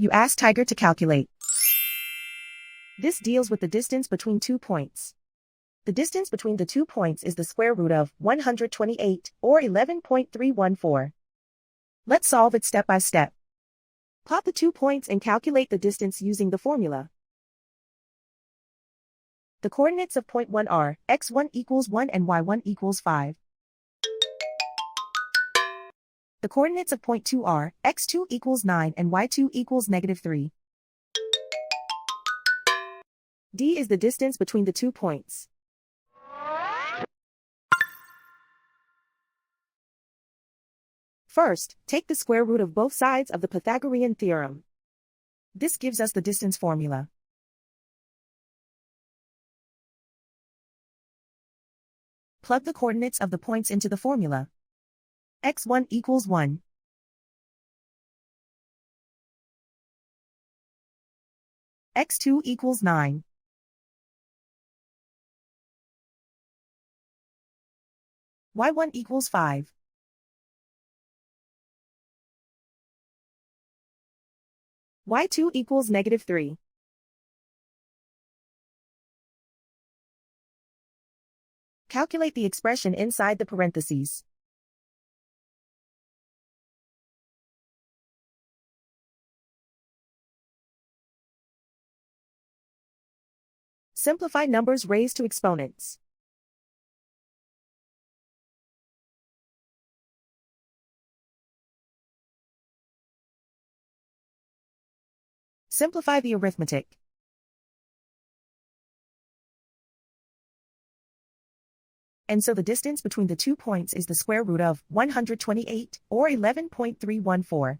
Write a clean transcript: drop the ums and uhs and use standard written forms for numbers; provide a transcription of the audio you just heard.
You ask Tiger to calculate. This deals with the distance between 2 points. The distance between the 2 points is the square root of 128, or 11.314. Let's solve it step by step. Plot the 2 points and calculate the distance using the formula. The coordinates of point 1 are x1 equals 1 and y1 equals 5. The coordinates of point 2 are x2 equals 9 and y2 equals -3. D is the distance between the 2 points. First, take the square root of both sides of the Pythagorean theorem. This gives us the distance formula. Plug the coordinates of the points into the formula. x1 equals 1. x2 equals 9. y1 equals 5. y2 equals -3. Calculate the expression inside the parentheses. Simplify numbers raised to exponents. Simplify the arithmetic. And so the distance between the 2 points is the square root of 128, or 11.314.